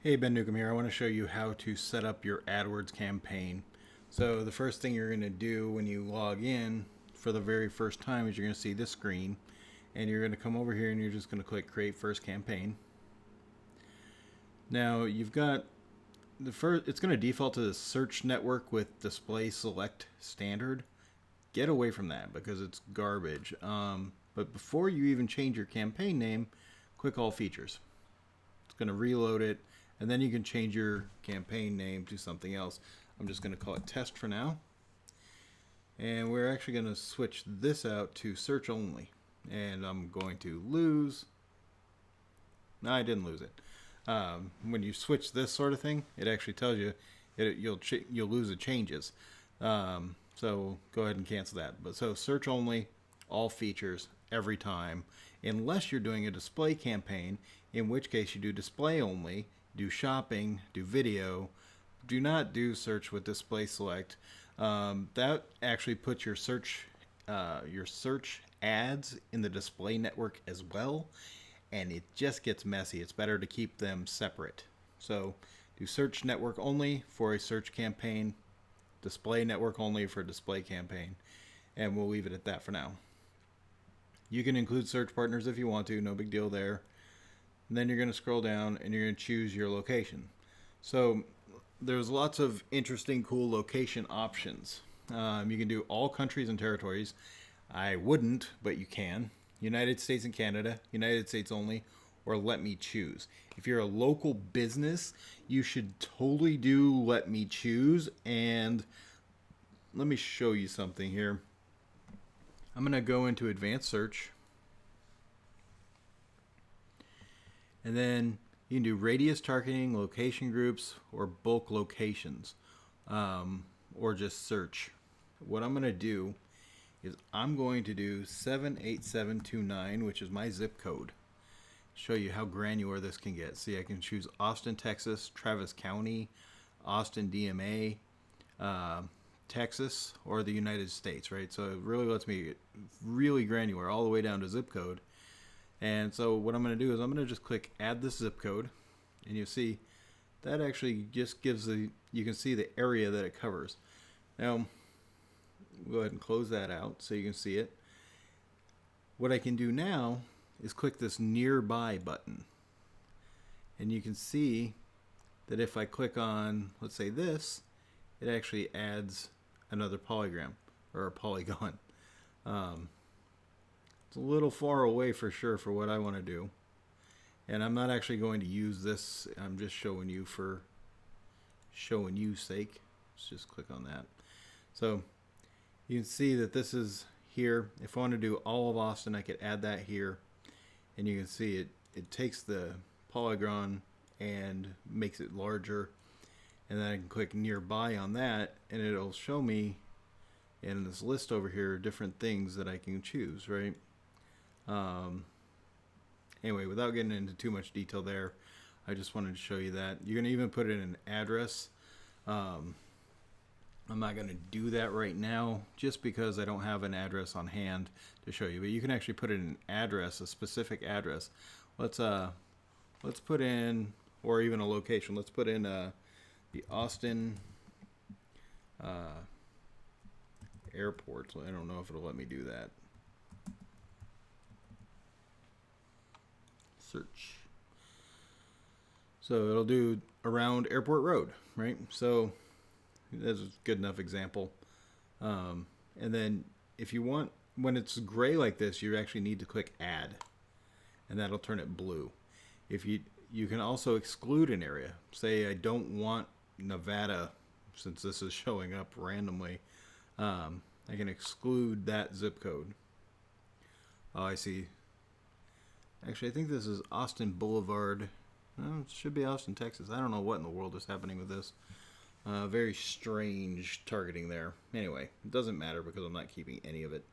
Hey, Ben Newcomb here. I want to show you how to set up your AdWords campaign. So the first thing you're going to do when you log in for the very first time is you're going to see this screen, and you're going to come over here and you're just going to click Create First Campaign. Now you've got the first. It's going to default to the search network with display select standard. Get away from that because it's garbage. But before you even change your campaign name, click All Features. It's going to reload it, and then you can change your campaign name to something else. I'm just going to call it Test for now. And we're actually going to switch this out to search only. And I'm going to lose. No, I didn't lose it. When you switch this sort of thing, it actually tells you you'll lose the changes. So go ahead and cancel that. But so search only, all features every time, unless you're doing a display campaign, in which case you do display only, do shopping, do video. Do not do search with display select. That actually puts your search ads in the display network as well, and it just gets messy. It's better to keep them separate. So do search network only for a search campaign, display network only for a display campaign, and we'll leave it at that for now. You can include search partners if you want to, no big deal there. And then you're going to scroll down and you're going to choose your location. So there's lots of interesting, cool location options. You can do all countries and territories. I wouldn't, but you can. United States and Canada, United States only, or let me choose. If you're a local business, you should totally do let me choose. And let me show you something here. I'm going to go into advanced search. And then you can do radius targeting, location groups, or bulk locations, or just search. What I'm going to do is I'm going to do 78729, which is my zip code. Show you how granular this can get. See, I can choose Austin, Texas, Travis County, Austin DMA, Texas, or the United States, right? So it really lets me get really granular all the way down to zip code. And so what I'm going to do is I'm going to just click add this zip code, and you'll see that actually just gives you can see the area that it covers. Now, we'll go ahead and close that out so you can see it. What I can do now is click this nearby button, and you can see that if I click on, let's say this, it actually adds another polygram or a polygon. It's a little far away for sure for what I want to do. And I'm not actually going to use this. I'm just showing you for showing you sake. Let's just click on that. So you can see that this is here. If I want to do all of Austin, I could add that here. And you can see it takes the polygon and makes it larger. And then I can click nearby on that, and it'll show me in this list over here different things that I can choose, right? Anyway, without getting into too much detail there, I just wanted to show you that. You're going to even put in an address. I'm not going to do that right now just because I don't have an address on hand to show you. But you can actually put in an address, a specific address. Let's put in, or even a location. Let's put in the Austin airport. So I don't know if it'll let me do that. Search. So it'll do around Airport Road, right? So that's a good enough example. And then if you want, when it's gray like this, you actually need to click add, and that'll turn it blue. If you can also exclude an area. Say I don't want Nevada, since this is showing up randomly. I can exclude that zip code. Oh, I see. Actually, I think this is Austin Boulevard. Well, it should be Austin, Texas. I don't know what in the world is happening with this. Very strange targeting there. Anyway, it doesn't matter because I'm not keeping any of it.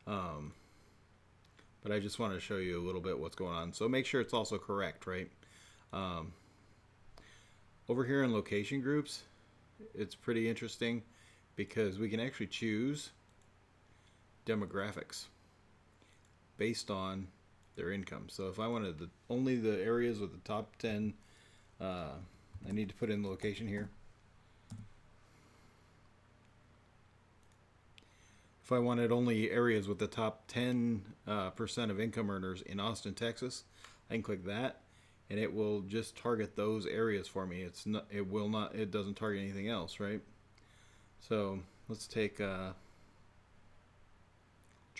But I just wanted to show you a little bit what's going on. So make sure it's also correct, right? Over here in location groups, it's pretty interesting because we can actually choose demographics based on their income. So if I wanted only the areas with the top 10 I need to put in the location here. If I wanted only areas with the top 10% of income earners in Austin, Texas, I can click that, and it will just target those areas for me. It doesn't target anything else, right? So let's take, to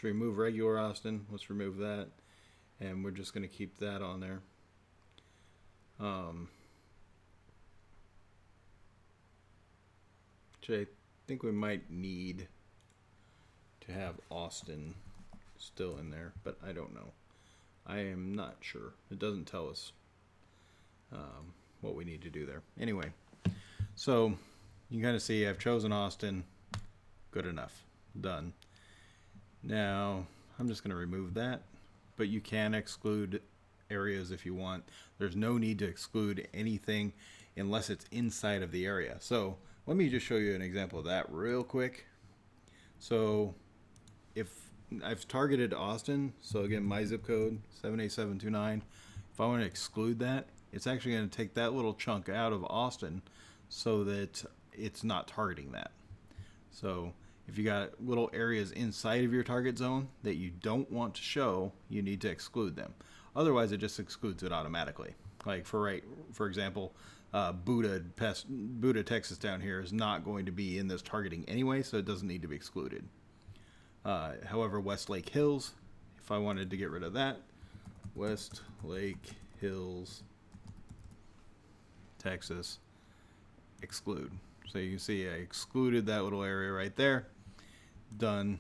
remove regular Austin, let's remove that, and we're just going to keep that on there. Which I think we might need to have Austin still in there, but I don't know. I am not sure. It doesn't tell us what we need to do there. Anyway, so you kind of see I've chosen Austin. Good enough. Done. Now I'm just going to remove that, but you can exclude areas if you want. There's no need to exclude anything unless it's inside of the area. So let me just show you an example of that real quick. So if I've targeted Austin, so again, my zip code 78729, if I want to exclude that, it's actually going to take that little chunk out of Austin so that it's not targeting that. So if you got little areas inside of your target zone that you don't want to show, you need to exclude them. Otherwise, it just excludes it automatically. Like for example, Buda, Texas down here is not going to be in this targeting anyway, so it doesn't need to be excluded. However, Westlake Hills, if I wanted to get rid of that, Westlake Hills, Texas, exclude. So you can see I excluded that little area right there. Done.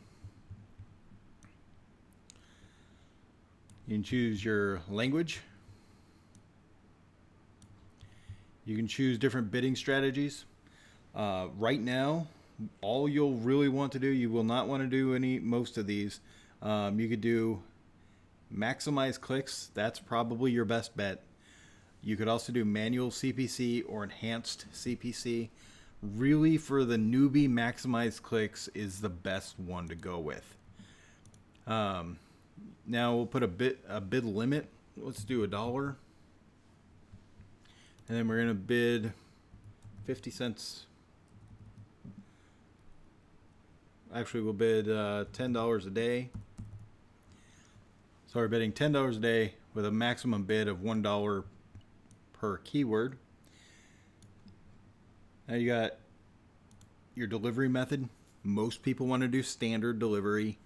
You can choose your language. You can choose different bidding strategies. Right now, all you'll really want to do, you will not want to do most of these. You could do maximize clicks. That's probably your best bet. You could also do manual CPC or enhanced CPC. Really, for the newbie, maximize clicks is the best one to go with. Now we'll put a bid limit. Let's do $1. And then we're going to bid 50 cents. Actually, we'll bid $10 a day. So we're bidding $10 a day with a maximum bid of $1 per keyword. Now you got your delivery method. Most people want to do standard delivery.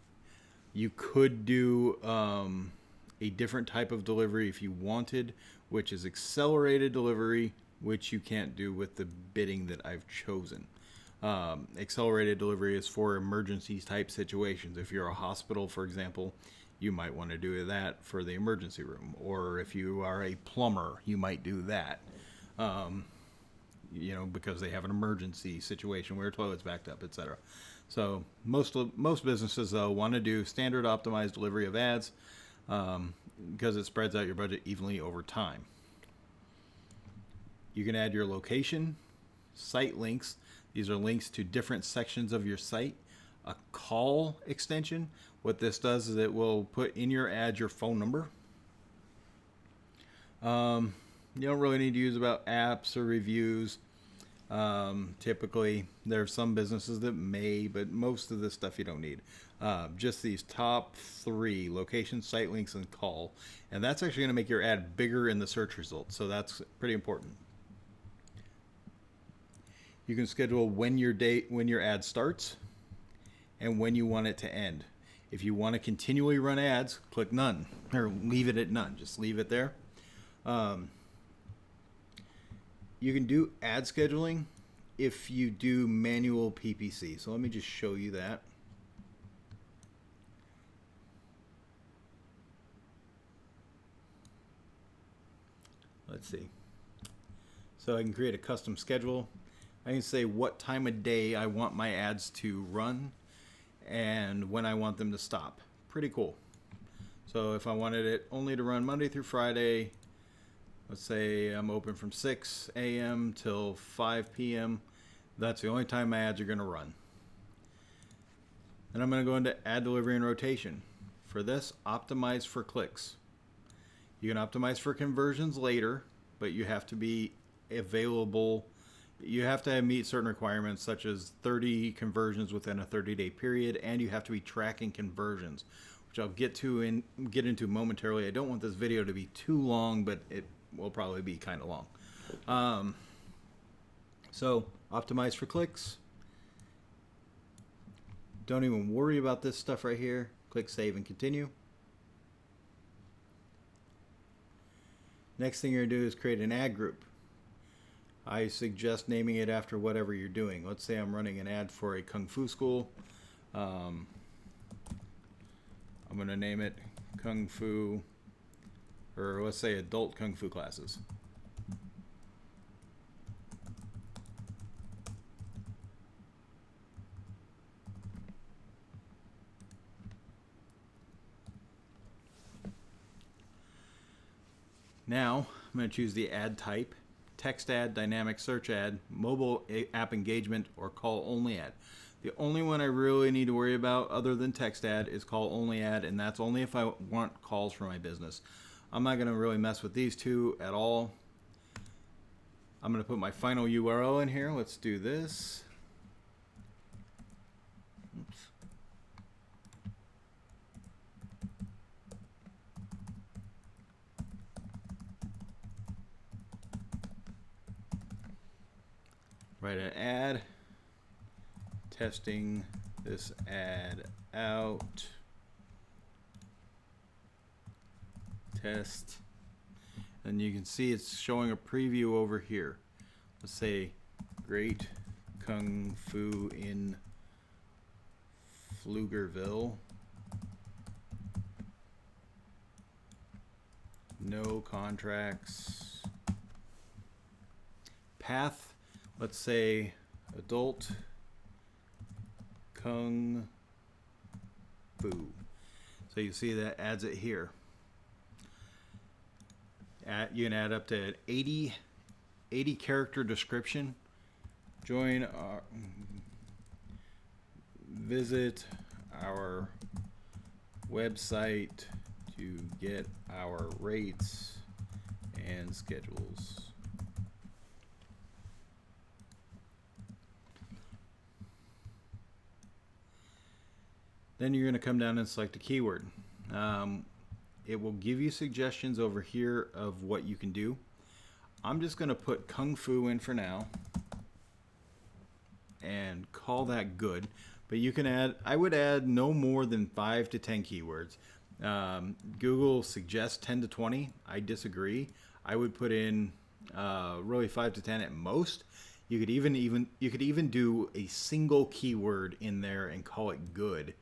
You could do a different type of delivery if you wanted, which is accelerated delivery, which you can't do with the bidding that I've chosen. Accelerated delivery is for emergency type situations. If you're a hospital, for example, you might want to do that for the emergency room. Or if you are a plumber, you might do that. Because they have an emergency situation where toilet's backed up, etc. So most businesses, though, want to do standard optimized delivery of ads because it spreads out your budget evenly over time. You can add your location, site links. These are links to different sections of your site. A call extension. What this does is it will put in your ad your phone number. You don't really need to use about apps or reviews. Typically, there are some businesses that may, but most of this stuff you don't need. Just these top 3, location, site links, and call. And that's actually going to make your ad bigger in the search results. So that's pretty important. You can schedule when your ad starts and when you want it to end. If you want to continually run ads, click none or leave it at none. Just leave it there. You can do ad scheduling if you do manual PPC. So let me just show you that. Let's see. So I can create a custom schedule. I can say what time of day I want my ads to run and when I want them to stop. Pretty cool. So if I wanted it only to run Monday through Friday, let's say I'm open from 6 a.m. till 5 p.m. That's the only time my ads are going to run. Then I'm going to go into ad delivery and rotation. For this, optimize for clicks. You can optimize for conversions later, but you have to be available. You have to meet certain requirements, such as 30 conversions within a 30-day period, and you have to be tracking conversions, which I'll get into momentarily. I don't want this video to be too long, but it will probably be kind of long. So optimize for clicks. Don't even worry about this stuff right here. Click save and continue. Next thing you're going to do is create an ad group. I suggest naming it after whatever you're doing. Let's say I'm running an ad for a Kung Fu school. I'm going to name it Kung Fu, or let's say adult Kung Fu classes. Now I'm going to choose the ad type: text ad, dynamic search ad, mobile app engagement, or call only ad. The only one I really need to worry about other than text ad is call only ad, and that's only if I want calls for my business. I'm not going to really mess with these two at all. I'm going to put my final URL in here. Let's do this. Oops. Write an ad, testing this ad out, test, and you can see it's showing a preview over here. Let's say Great Kung Fu in Pflugerville. No contracts. Path. Let's say adult Kung Fu. So you see that adds it here. You can add up to 80 character description. Visit our website to get our rates and schedules. Then you're going to come down and select a keyword. It will give you suggestions over here of what you can do. I'm just going to put Kung Fu in for now and call that good. But you can add, I would add no more than 5 to 10 keywords. Google suggests 10 to 20. I disagree. I would put in really 5 to 10 at most. You could even do a single keyword in there and call it good,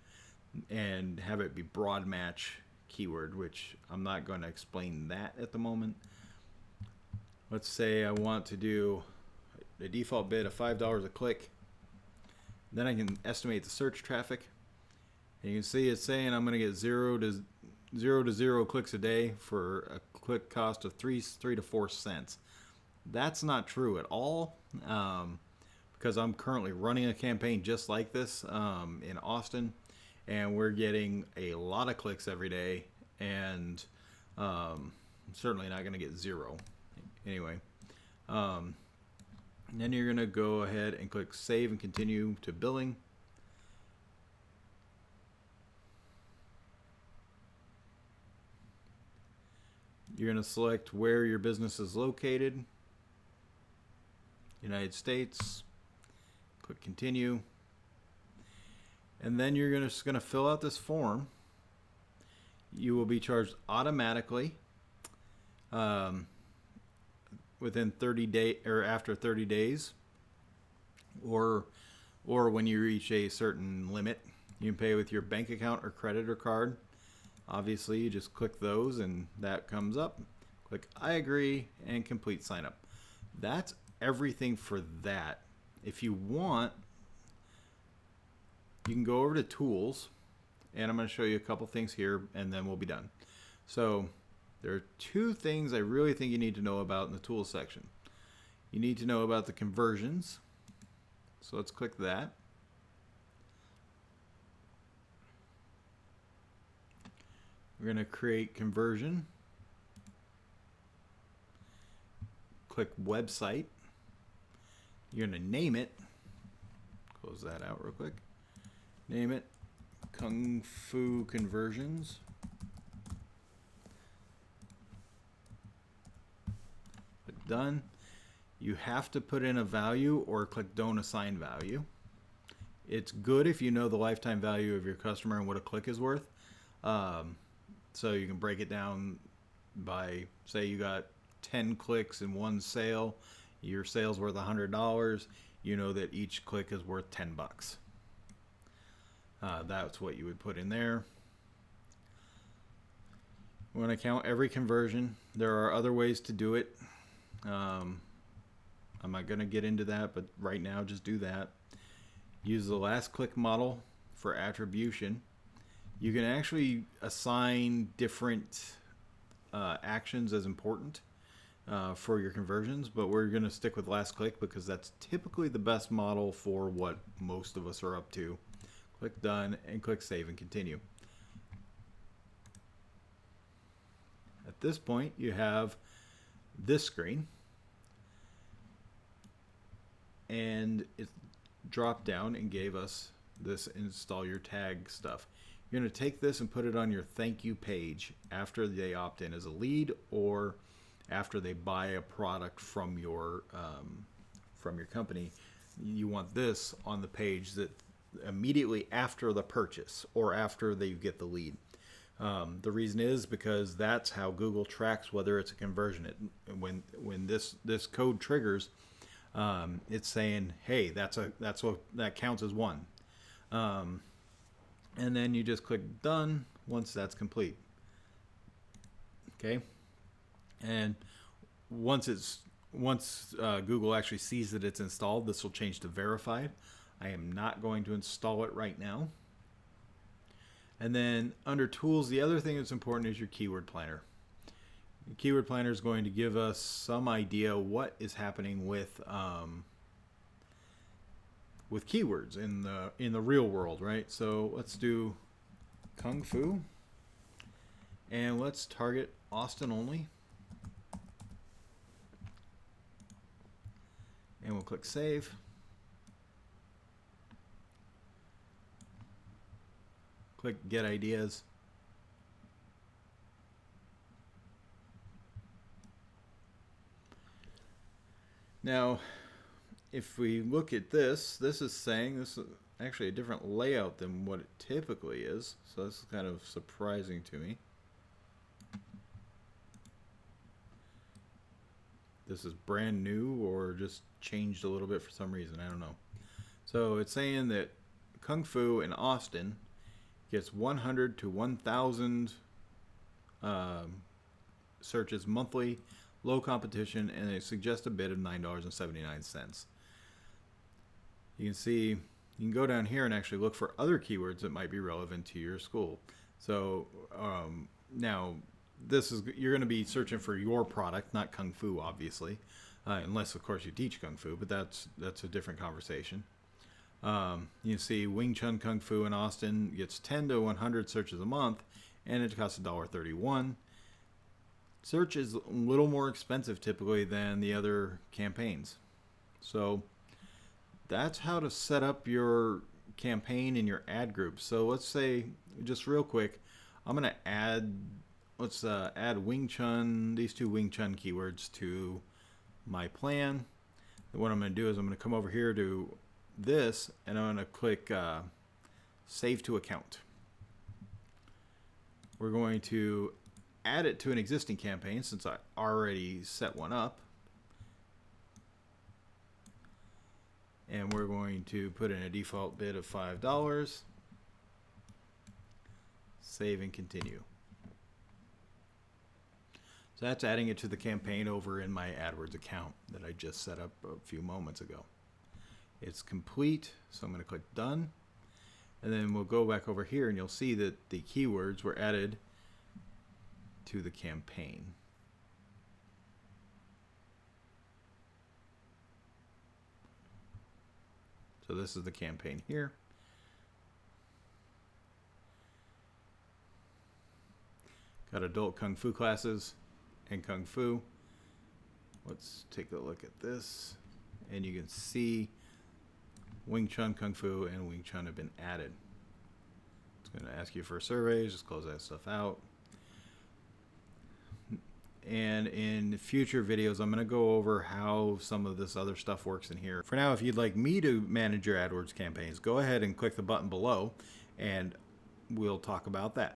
and have it be broad match keyword, which I'm not going to explain that at the moment. Let's say I want to do a default bid of $5 a click. Then I can estimate the search traffic, and you can see it's saying I'm going to get 0 to 0 clicks a day for a click cost of 3 to 4 cents. That's not true at all, because I'm currently running a campaign just like this in Austin, and we're getting a lot of clicks every day, and I'm certainly not going to get 0. Anyway, then you're going to go ahead and click save and continue to billing. You're going to select where your business is located. United States. Click continue. And then you're just going to fill out this form. You will be charged automatically within 30 days or after 30 days, or when you reach a certain limit. You can pay with your bank account or credit or card. Obviously, you just click those and that comes up. Click I agree and complete sign up. That's everything for that. If you want, you can go over to tools, and I'm going to show you a couple things here, and then we'll be done. So there are 2 things I really think you need to know about in the tools section. You need to know about the conversions. So let's click that. We're going to create conversion. click website. You're going to name it. Close that out real quick. Name it Kung Fu Conversions. Click done. You have to put in a value or click don't assign value. It's good if you know the lifetime value of your customer and what a click is worth. So you can break it down by, say you got 10 clicks in one sale, your sale's worth $100, you know that each click is worth 10 bucks. That's what you would put in there. We want to count every conversion. There are other ways to do it. I'm not going to get into that, but right now just do that. Use the last click model for attribution. You can actually assign different actions as important for your conversions, but we're going to stick with last click because that's typically the best model for what most of us are up to. Click done and click save and continue. At this point, you have this screen, and it dropped down and gave us this install your tag stuff. You're going to take this and put it on your thank you page after they opt in as a lead or after they buy a product from your company. You want this on the page that immediately after the purchase or after they get the lead. The reason is because that's how Google tracks whether it's a conversion. When this code triggers, it's saying, hey, that counts as one. And then you just click done once that's complete. Okay, and once Google actually sees that it's installed, this will change to verified. I am not going to install it right now. And then under tools, the other thing that's important is your keyword planner. The keyword planner is going to give us some idea what is happening with keywords in the real world, right? So let's do Kung Fu, and let's target Austin only, and we'll click save. Click get ideas. Now, if we look at this is saying this is actually a different layout than what it typically is. So this is kind of surprising to me. This is brand new or just changed a little bit for some reason. I don't know. So it's saying that Kung Fu in Austin gets 100 to 1,000 searches monthly, low competition, and they suggest a bid of $9.79. You can see, you can go down here and actually look for other keywords that might be relevant to your school. So now you're going to be searching for your product, not Kung Fu, obviously, unless of course you teach Kung Fu, but that's a different conversation. You see Wing Chun Kung Fu in Austin gets 10 to 100 searches a month, and it costs $1.31. Search is a little more expensive typically than the other campaigns. So that's how to set up your campaign and your ad group. So let's say, just real quick, I'm going to add Wing Chun, these two Wing Chun keywords to my plan. And what I'm going to do is I'm going to come over here to this, and I'm going to click Save to Account. We're going to add it to an existing campaign since I already set one up. And we're going to put in a default bid of $5. Save and continue. So that's adding it to the campaign over in my AdWords account that I just set up a few moments ago. It's complete, so I'm going to click done. And then we'll go back over here and you'll see that the keywords were added to the campaign. So this is the campaign here. Got adult Kung Fu classes and Kung Fu. Let's take a look at this, and you can see Wing Chun, Kung Fu, and Wing Chun have been added. It's going to ask you for surveys. Just close that stuff out. And in future videos, I'm going to go over how some of this other stuff works in here. For now, if you'd like me to manage your AdWords campaigns, go ahead and click the button below, and we'll talk about that.